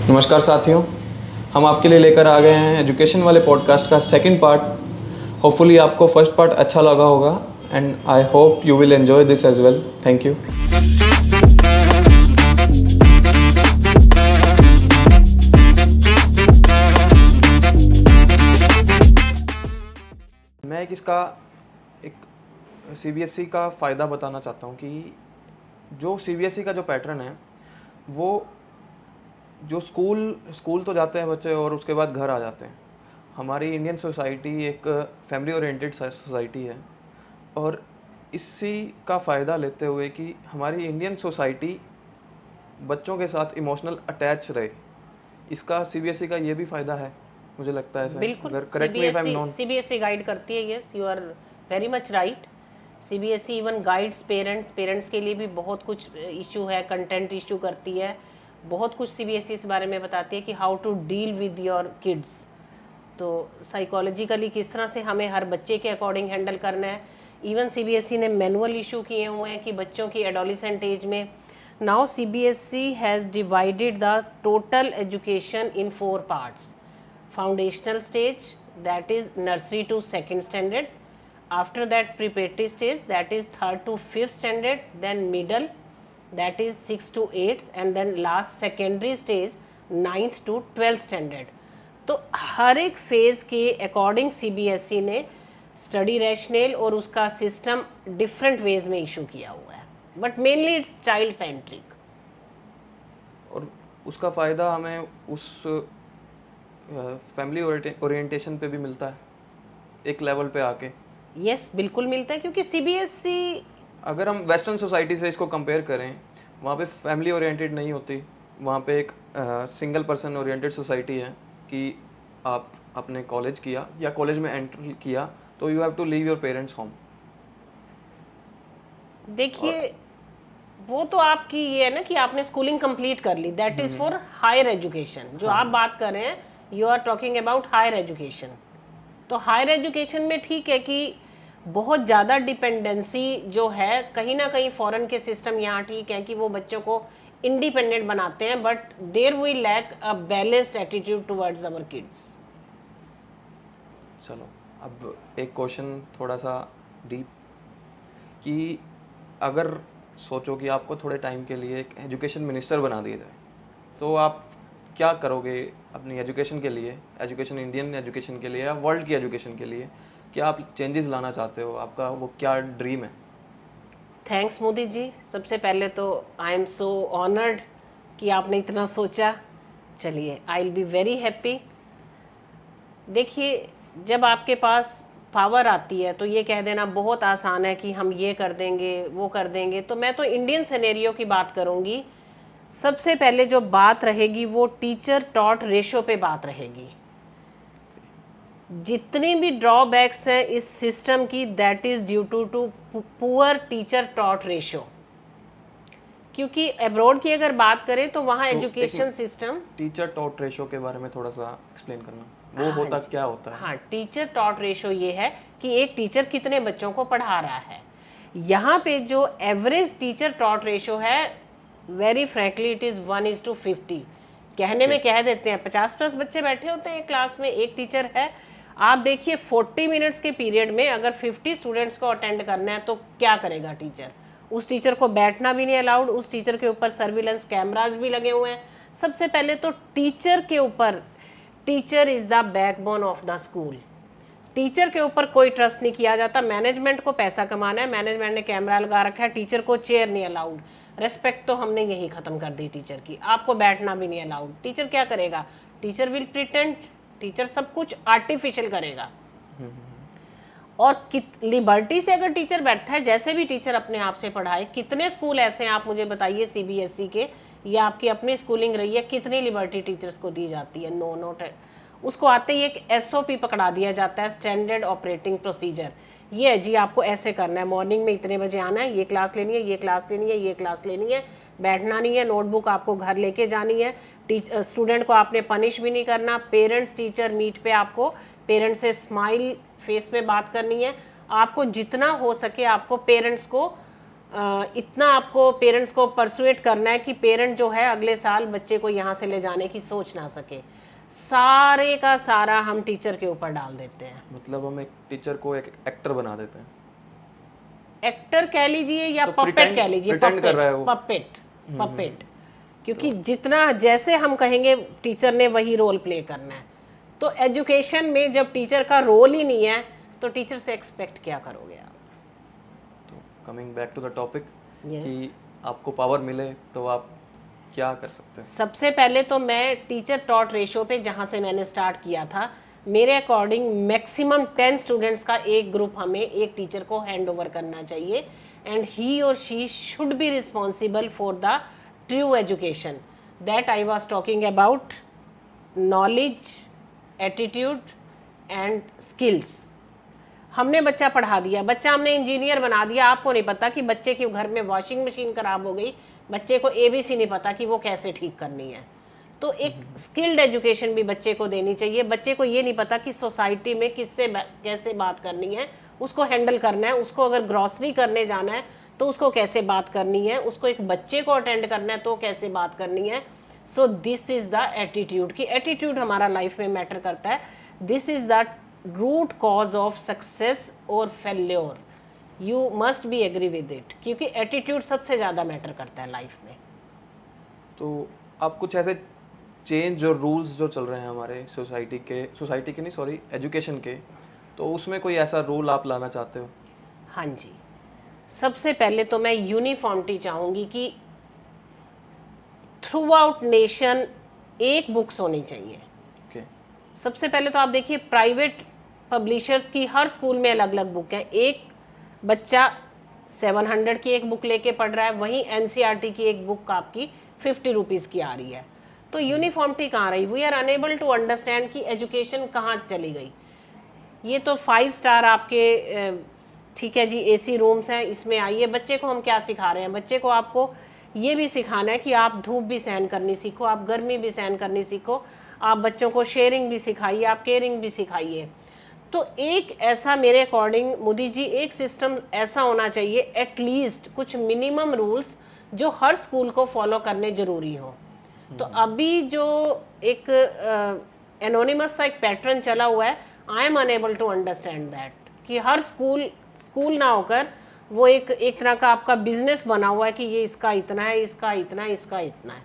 नमस्कार साथियों, हम आपके लिए लेकर आ गए हैं एजुकेशन वाले पॉडकास्ट का सेकंड पार्ट। होपफुली आपको फर्स्ट पार्ट अच्छा लगा होगा and I hope you will enjoy this as well. Thank you. मैं एक सीबीएसई का फ़ायदा बताना चाहता हूँ कि जो सीबीएसई का जो पैटर्न है वो जो स्कूल तो जाते हैं बच्चे और उसके बाद घर आ जाते हैं। हमारी इंडियन सोसाइटी एक फैमिली ओरिएंटेड सोसाइटी है और इसी का फ़ायदा लेते हुए कि हमारी इंडियन सोसाइटी बच्चों के साथ इमोशनल अटैच रहे, इसका सीबीएसई का ये भी फ़ायदा है, मुझे लगता है। बिल्कुल, अगर correct me if I am not. CBSE guide करती है। Yes, you are very much right. CBSE even guides parents के लिए भी बहुत कुछ इशू है, कंटेंट इशू करती है, बहुत कुछ सीबीएसई इस बारे में बताती है कि how to deal with your kids. तो साइकोलॉजिकली किस तरह से हमें हर बच्चे के अकॉर्डिंग हैंडल करना है। इवन सीबीएसई ने मैनुअल इशू किए हुए हैं कि बच्चों की एडोलिसेंट एज में now CBSE has divided the total education in 4 parts. Foundational stage, that is nursery to 2nd standard. After that preparatory stage, that is 3rd to 5th standard. Then middle, that is 6th to 8th, and then last secondary stage 9th to 12th standard. तो हर एक phase के according CBSE ने study rational और उसका system different ways में issue किया हुआ है, but mainly it's child centric. और उसका फ़ायदा हमें उस फैमिली ओरिएंटेशन पे भी मिलता है एक लेवल पे आके। यस, बिल्कुल मिलता है, क्योंकि सीबीएसई अगर हम वेस्टर्न सोसाइटी से इसको कंपेयर करें, वहाँ पे फैमिली ओरिएंटेड नहीं होती, वहाँ पे एक सिंगल पर्सन ओरिएंटेड सोसाइटी है कि आप अपने कॉलेज किया या कॉलेज में एंटर किया तो you have to leave your parents home. देखिए, वो तो आपकी ये है ना कि आपने स्कूलिंग कंप्लीट कर ली, that is for higher education. जो आप बात कर रहे हैं, you are talking about higher education. तो हायर एजुकेशन में ठीक है कि बहुत ज़्यादा डिपेंडेंसी जो है, कहीं ना कहीं फॉरेन के सिस्टम यहाँ ठीक है कि वो बच्चों को इंडिपेंडेंट बनाते हैं, but there we lack a balanced attitude towards our kids. चलो, अब एक क्वेश्चन थोड़ा सा डीप, कि अगर सोचो कि आपको थोड़े टाइम के लिए एक एजुकेशन मिनिस्टर बना दिया जाए, तो आप क्या करोगे अपनी एजुकेशन के लिए, एजुकेशन इंडियन एजुकेशन के लिए या वर्ल्ड की एजुकेशन के लिए? क्या आप चेंजेस लाना चाहते हो? आपका वो क्या ड्रीम है? थैंक्स मोदी जी। सबसे पहले तो आई एम सो ऑनर्ड कि आपने इतना सोचा। चलिए, I will be very happy. देखिए, जब आपके पास पावर आती है तो ये कह देना बहुत आसान है कि हम ये कर देंगे, वो कर देंगे। तो मैं तो इंडियन सिनेरियो की बात करूँगी। सबसे पहले जो बात रहेगी वो टीचर टॉट रेशो पे बात रहेगी। जितनी भी ड्रॉबैक्स हैं इस सिस्टम की, that is due to poor teacher taught ratio. क्योंकि अब्रॉड की अगर बात करें तो वहाँ education system. Teacher taught ratio के बारे में थोड़ा सा एक्सप्लेन करना, वो होता क्या होता है? हाँ, टीचर टॉट रेशो ये है कि एक टीचर कितने बच्चों को पढ़ा रहा है। यहाँ पे जो एवरेज टीचर टॉट रेशो है, वेरी फ्रैंकली इट इज़ 1:50। कहने में कह देते हैं 50+ बच्चे बैठे होते हैं एक क्लास में, एक टीचर है। आप देखिए 40 मिनट्स के पीरियड में अगर 50 स्टूडेंट्स को अटेंड करना है तो क्या करेगा टीचर? उस टीचर को बैठना भी नहीं अलाउड, उस टीचर के ऊपर सर्विलेंस कैमराज भी लगे हुए हैं। सबसे पहले तो टीचर के ऊपर, teacher is the backbone of the school. Teacher के ऊपर कोई ट्रस्ट नहीं किया जाता। मैनेजमेंट को पैसा कमाना है, मैनेजमेंट ने कैमरा लगा रखा है, टीचर को चेयर नहीं अलाउड। रेस्पेक्ट तो हमने यही खत्म कर दी टीचर की, आपको बैठना भी नहीं अलाउड। टीचर क्या करेगा? टीचर विल प्रिटेंड, टीचर सब कुछ आर्टिफिशियल करेगा। और लिबर्टी से अगर टीचर बैठा है, जैसे भी टीचर अपने आप से पढ़ाए। कितने स्कूल ऐसे हैं आप मुझे बताइए सीबीएसई के, या आपकी अपनी स्कूलिंग रही है, कितनी लिबर्टी टीचर्स को दी जाती है? No no. उसको आते ही एक एसओपी पकड़ा दिया जाता है, स्टैंडर्ड ऑपरेटिंग प्रोसीजर। ये है जी, आपको ऐसे करना है, मॉर्निंग में इतने बजे आना है, ये क्लास लेनी है, ये क्लास लेनी है, ये क्लास लेनी है, बैठना नहीं है, नोटबुक आपको घर लेके जानी है, स्टूडेंट को आपने पनिश भी नहीं करना। पेरेंट्स टीचर मीट पे आपको पेरेंट्स से स्माइल फेस में बात करनी है। आपको जितना हो सके आपको पेरेंट्स को इतना आपको पेरेंट्स को परसुएट करना है कि पेरेंट जो है अगले साल बच्चे को यहाँ से ले जाने की सोच ना सके। सारे का सारा हम टीचर के ऊपर डाल देते हैं। मतलब हम एक टीचर को एक एक्टर बना देते हैं। एक्टर कह लीजिए या तो पपेट कह लीजिए, pretend कर रहा है वो। पपेट क्योंकि जितना जैसे हम कहेंगे टीचर ने वही रोल प्ले करना है। तो एजुकेशन में जब टीचर का रोल ही नहीं है तो टीचर से एक्सपेक्ट क्या करोगे आप? तो coming back to the topic Yes. कि आपको पावर मिले तो आप क्या कर सकते हैं? सबसे पहले तो मैं टीचर टॉट रेशियो पे जहाँ से मैंने स्टार्ट किया था, मेरे अकॉर्डिंग मैक्सिमम 10 स्टूडेंट्स का एक ग्रुप हमें एक टीचर को हैंड ओवर करना चाहिए एंड ही और she should be responsible for the true education that I was talking about, knowledge, attitude and skills. हमने बच्चा पढ़ा दिया, बच्चा हमने इंजीनियर बना दिया, आपको नहीं पता कि बच्चे के घर में वॉशिंग मशीन खराब हो गई, बच्चे को ABC नहीं पता कि वो कैसे ठीक करनी है। तो एक स्किल्ड एजुकेशन भी बच्चे को देनी चाहिए। बच्चे को ये नहीं पता कि सोसाइटी में किससे कैसे बात करनी है, उसको हैंडल करना है, उसको अगर ग्रॉसरी करने जाना है तो उसको कैसे बात करनी है, उसको एक बच्चे को अटेंड करना है तो कैसे बात करनी है। So this is the attitude, कि एटीट्यूड हमारा लाइफ में मैटर करता है। This is the root cause of success और failure, you must be agree with it, क्योंकि एटीट्यूड सबसे ज़्यादा मैटर करता है लाइफ में। तो आप कुछ ऐसे चेंज और रूल्स जो चल रहे हैं हमारे सोसाइटी के नहीं सॉरी एजुकेशन के, तो उसमें कोई ऐसा रूल आप लाना चाहते हो? हाँ जी, सबसे पहले तो मैं यूनिफॉर्मिटी चाहूँगी कि थ्रू आउट नेशन एक बुक्स होनी चाहिए। ओके। सबसे पहले तो आप देखिए प्राइवेट पब्लिशर्स की हर स्कूल में अलग अलग बुक है। एक बच्चा 700 की एक बुक लेके पढ़ रहा है, वहीं NCERT की एक बुक आपकी 50 रुपीज़ की आ रही है। तो यूनिफॉर्मिटी कहाँ रही? We are unable to understand कि एजुकेशन कहाँ चली गई। ये तो 5 स्टार आपके ठीक है जी AC रूम्स हैं, इसमें आइए। बच्चे को हम क्या सिखा रहे हैं? बच्चे को आपको ये भी सिखाना है कि आप धूप भी सहन करनी सीखो, आप गर्मी भी सहन करनी सीखो, आप बच्चों को शेयरिंग भी सिखाइए, आप केयरिंग भी सिखाइए। तो एक ऐसा मेरे अकॉर्डिंग मोदी जी एक सिस्टम ऐसा होना चाहिए, एटलीस्ट कुछ मिनिमम रूल्स जो हर स्कूल को फॉलो करने जरूरी हो। तो अभी जो एक एनोनिमस सा एक पैटर्न चला हुआ है, I am unable to understand that, कि हर स्कूल ना होकर वो एक तरह का आपका बिजनेस बना हुआ है कि ये इसका इतना है, इसका इतना है, इसका इतना है।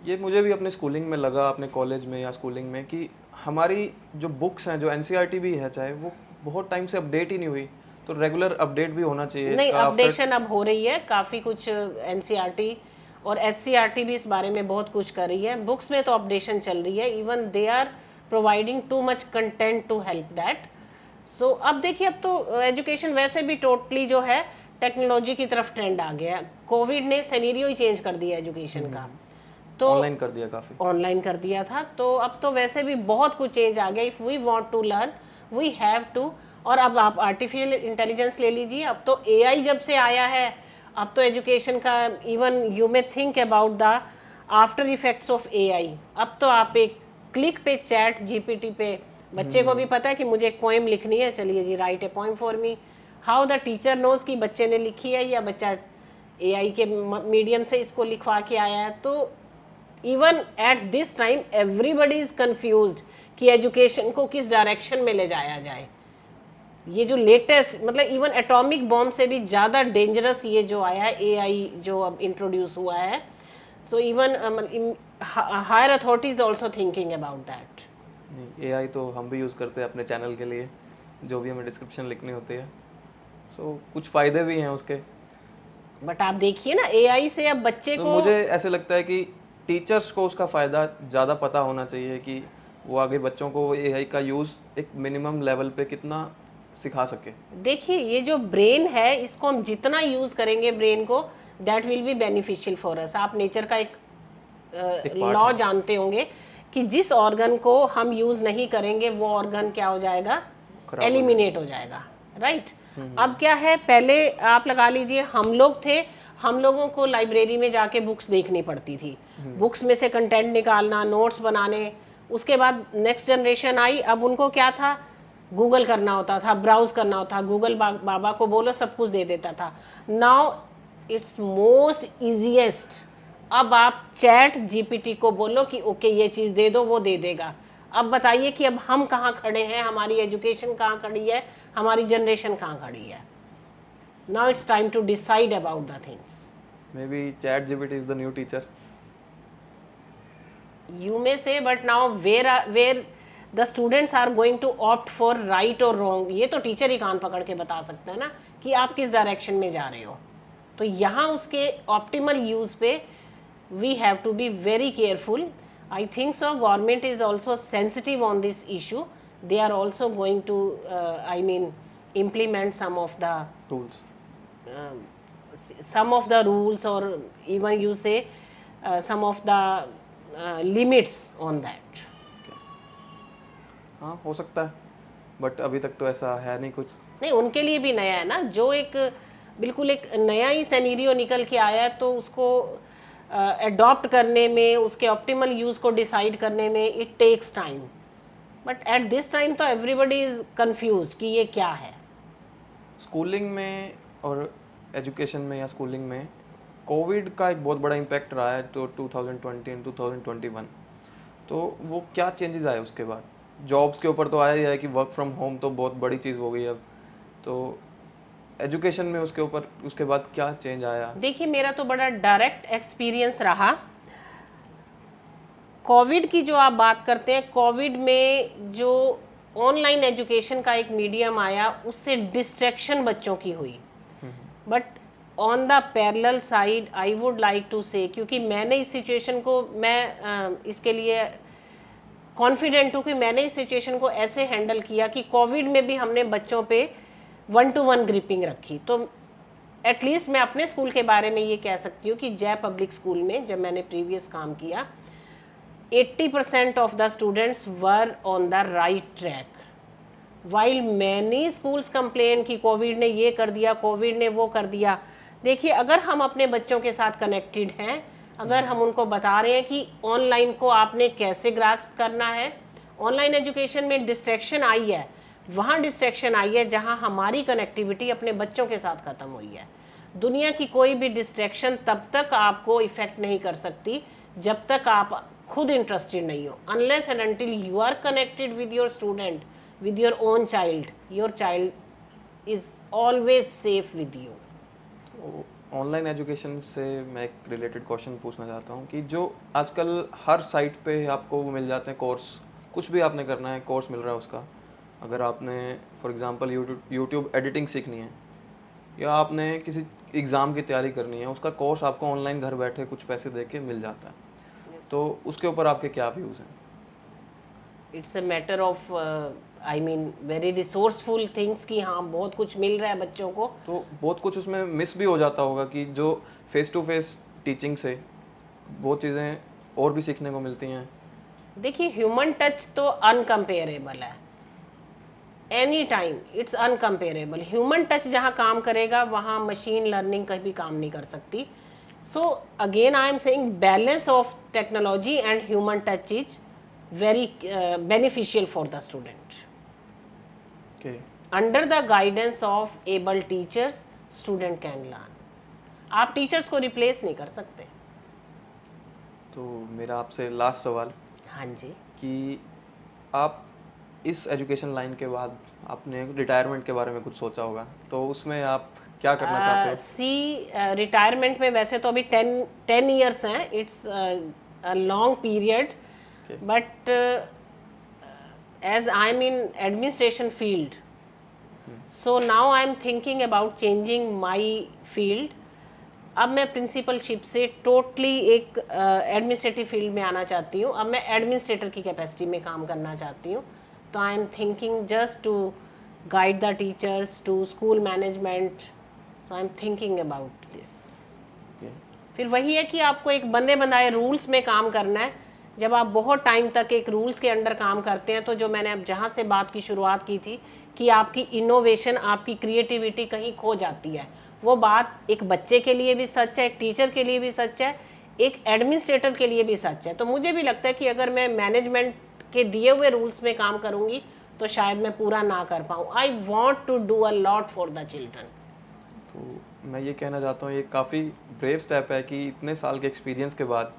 ये मुझे भी अपने स्कूलिंग में लगा, अपने कॉलेज में या स्कूलिंग में, कि हमारी जो बुक्स हैं, जो NCERT भी है चाहे, वो बहुत टाइम से अपडेट ही नहीं हुई। तो रेगुलर अपडेट भी होना चाहिए नहीं, इसका अपडेशन अब हो रही है काफ़ी कुछ। NCERT और SCERT भी इस बारे में बहुत कुछ कर रही है। बुक्स में तो अपडेशन चल रही है, even they are providing too much content to help that. So अब देखिए, अब तो एजुकेशन वैसे भी टोटली जो है टेक्नोलॉजी की तरफ ट्रेंड आ गया। कोविड ने सिनेरियो ही चेंज कर दिया एजुकेशन का, तो ऑनलाइन कर दिया, काफ़ी ऑनलाइन कर दिया था। तो अब तो वैसे भी बहुत कुछ चेंज आ गया। If we want to learn we have to. और अब आप आर्टिफिशियल इंटेलिजेंस ले लीजिए, अब तो AI जब से आया है, अब तो एजुकेशन का even you may think about the after effects of AI। अब तो आप एक क्लिक पे चैट GPT पे, बच्चे को भी पता है कि मुझे एक पोएम लिखनी है, चलिए जी write a poem for me. How the teacher knows कि बच्चे ने लिखी है या बच्चा AI के मीडियम से इसको लिखवा के आया है। तो even at this time everybody is confused कि एजुकेशन को किस डायरेक्शन में ले जाया जाए। ये जो लेटेस्ट, मतलब इवन एटॉमिक बॉम्ब से भी ज़्यादा डेंजरस ये जो आया है AI जो अब इंट्रोड्यूस हुआ है। So even higher authorities also thinking about that. नहीं, AI तो हम भी यूज़ करते हैं अपने चैनल के लिए, जो भी हमें डिस्क्रिप्शन लिखनी होती है। सो कुछ फ़ायदे भी हैं उसके। बट आप देखिए ना, AI से अब बच्चे तो को, मुझे ऐसे लगता है कि टीचर्स को उसका फ़ायदा ज़्यादा पता होना चाहिए कि वो आगे बच्चों को AI का यूज़ एक मिनिमम लेवल पे कितना सिखा सके। देखिए ये जो ब्रेन है, इसको हम जितना यूज करेंगे ब्रेन को, that will be beneficial for us. आप नेचर का एक लॉ जानते होंगे कि जिस ऑर्गन को हम यूज नहीं करेंगे वो ऑर्गन क्या हो जाएगा, एलिमिनेट हो जाएगा, राइट। अब क्या है, पहले आप लगा लीजिए हम लोग थे, हम लोगों को लाइब्रेरी में जाके बुक्स देखनी पड़ती थी, बुक्स में से कंटेंट निकालना, नोट्स बनाने। उसके बाद नेक्स्ट जनरेशन आई, अब उनको क्या था, गूगल करना होता था, ब्राउज करना होता था, गूगल बाबा को बोलो सब कुछ दे देता था। Now it's most easiest. अब आप चैट जीपीटी को बोलो कि ओके ये चीज़ दे दो, वो दे देगा। अब बताइए कि अब हम कहाँ खड़े हैं, हमारी एजुकेशन कहाँ खड़ी है, हमारी जनरेशन कहाँ खड़ी है। Now it's time to decide about the things. Maybe ChatGPT is the new teacher. You may say, but now where the students are going to opt for right or wrong, ये तो teacher ही कान पकड़ के बता सकते हैं ना कि आप किस डायरेक्शन में जा रहे हो। तो यहाँ उसके ऑप्टिमल यूज पे we have to be very careful. I think so government is also sensitive on this issue. They are also going to I mean implement some of the tools. some of the rules, or even you say some of the limits on that. हाँ हो सकता है, but अभी तक तो ऐसा है नहीं कुछ। नहीं, उनके लिए भी नया है ना, जो एक बिल्कुल एक नया ही सेनेरियो निकल के आया है, तो उसको अडॉप्ट करने में, उसके ऑप्टिमल यूज को डिसाइड करने में it takes time. But at this time तो एवरीबडी इज कंफ्यूज कि ये क्या है। स्कूलिंग में और एजुकेशन में या स्कूलिंग में कोविड का एक बहुत बड़ा इम्पैक्ट रहा है, तो 2020 एंड 2021। तो वो क्या चेंजेस आए उसके बाद? जॉब्स के ऊपर तो आया ही है कि वर्क फ्रॉम होम तो बहुत बड़ी चीज़ हो गई अब। तो एजुकेशन में उसके ऊपर उसके बाद क्या चेंज आया? देखिए, मेरा तो बड़ा डायरेक्ट एक्सपीरियंस रहा। कोविड की जो आप बात करते हैं, कोविड में जो ऑनलाइन एजुकेशन का एक मीडियम आया, उससे डिस्ट्रैक्शन बच्चों की हुई। But on the parallel side I would like to say, क्योंकि मैंने इस सिचुएशन को, मैं इसके लिए कॉन्फिडेंट हूँ कि मैंने इस सिचुएशन को ऐसे हैंडल किया कि कोविड में भी हमने बच्चों पे 1-to-1 ग्रिपिंग रखी। तो एटलीस्ट मैं अपने स्कूल के बारे में ये कह सकती हूँ कि जय पब्लिक स्कूल में जब मैंने प्रीवियस काम किया, 80% of the students were on the right track. While many schools complain कि कोविड ने ये कर दिया, कोविड ने वो कर दिया। देखिए, अगर हम अपने बच्चों के साथ कनेक्टेड हैं, अगर हम उनको बता रहे हैं कि ऑनलाइन को आपने कैसे ग्रास्प करना है, ऑनलाइन एजुकेशन में डिस्ट्रैक्शन आई है, वहाँ डिस्ट्रैक्शन आई है जहाँ हमारी कनेक्टिविटी अपने बच्चों के साथ ख़त्म हुई है। दुनिया की कोई भी डिस्ट्रैक्शन तब तक आपको इफ़ेक्ट नहीं कर सकती जब तक आप खुद इंटरेस्टेड नहीं हो। Unless and until you are connected with your student, with your own child, your child is always safe with you. Online education से मैं एक रिलेटेड क्वेश्चन पूछना चाहता हूँ कि जो आजकल हर साइट पे आपको वो मिल जाते हैं कोर्स, कुछ भी आपने करना है कोर्स मिल रहा है उसका। अगर आपने फॉर एग्जांपल यूट्यूब एडिटिंग सीखनी है, या आपने किसी एग्ज़ाम की तैयारी करनी है, उसका कोर्स आपको ऑनलाइन घर बैठे कुछ पैसे दे के मिल जाता है। तो उसके ऊपर आपके क्या व्यूज़ हैं? It's a matter of I mean very resourceful things कि हाँ बहुत कुछ मिल रहा है बच्चों को। तो बहुत कुछ उसमें मिस भी हो जाता होगा कि जो फेस टू फेस टीचिंग से बहुत चीज़ें और भी सीखने को मिलती हैं। देखिए, ह्यूमन टच तो अनकम्पेरेबल है, any time it's uncomparable. Human touch जहाँ काम करेगा वहाँ मशीन लर्निंग कभी काम नहीं कर सकती। So again I am saying balance of technology and human touch is very beneficial for the student. Okay. Under the guidance of able teachers, student can learn. आप टीचर्स को रिप्लेस नहीं कर सकते। तो मेरा आपसे लास्ट सवाल, हाँ जी, कि आप इस एजुकेशन लाइन के बाद आपने रिटायरमेंट के बारे में कुछ सोचा होगा, तो उसमें आप क्या करना चाहते हो? रिटायरमेंट में वैसे तो अभी 10 ईयर्स हैं, it's a long period. But as I'm in administration field, so now I'm thinking about changing my field. अब मैं प्रिंसिपलशिप से टोटली एक एडमिनिस्ट्रेटिव फील्ड में आना चाहती हूँ। अब मैं एडमिनिस्ट्रेटर की कैपेसिटी में काम करना चाहती हूँ। तो I am thinking just to guide the teachers to school management. So I am thinking about this. फिर वही है कि आपको एक बंदे बनाए रूल्स में काम करना है। जब आप बहुत टाइम तक एक रूल्स के अंडर काम करते हैं, तो जो मैंने अब जहाँ से बात की शुरुआत की थी कि आपकी इनोवेशन, आपकी क्रिएटिविटी कहीं खो जाती है, वो बात एक बच्चे के लिए भी सच है, एक टीचर के लिए भी सच है, एक एडमिनिस्ट्रेटर के लिए भी सच है। तो मुझे भी लगता है कि अगर मैं मैनेजमेंट के दिए हुए रूल्स में काम करूँगी तो शायद मैं पूरा ना कर पाऊँ। I want to do a lot for the children. तो मैं ये कहना चाहता हूँ ये काफ़ी ब्रेव स्टेप है कि इतने साल के एक्सपीरियंस के बाद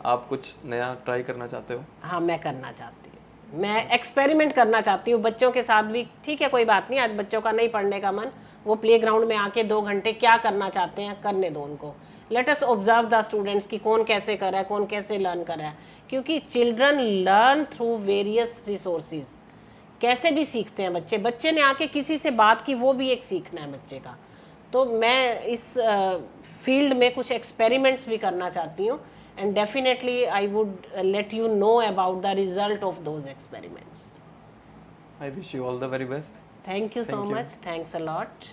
आप कुछ नया ट्राई करना चाहते हो। हाँ, मैं करना चाहती हूँ, मैं एक्सपेरिमेंट करना चाहती हूँ बच्चों के साथ भी। ठीक है, कोई बात नहीं, आज बच्चों का नहीं पढ़ने का मन, वो प्लेग्राउंड में आके 2 घंटे क्या करना चाहते हैं करने दो उनको। Let us observe the students कि कौन कैसे कर रहा है, कौन कैसे लर्न कर रहा है, क्योंकि children learn through various resources. कैसे भी सीखते हैं बच्चे, बच्चे ने आके किसी से बात की, वो भी एक सीखना है बच्चे का। तो मैं इस फील्ड में कुछ एक्सपेरिमेंट्स भी करना चाहती हूँ, and definitely I would let you know about the result of those experiments. I wish you all the very best. Thank you so Thank you. Much, thanks a lot.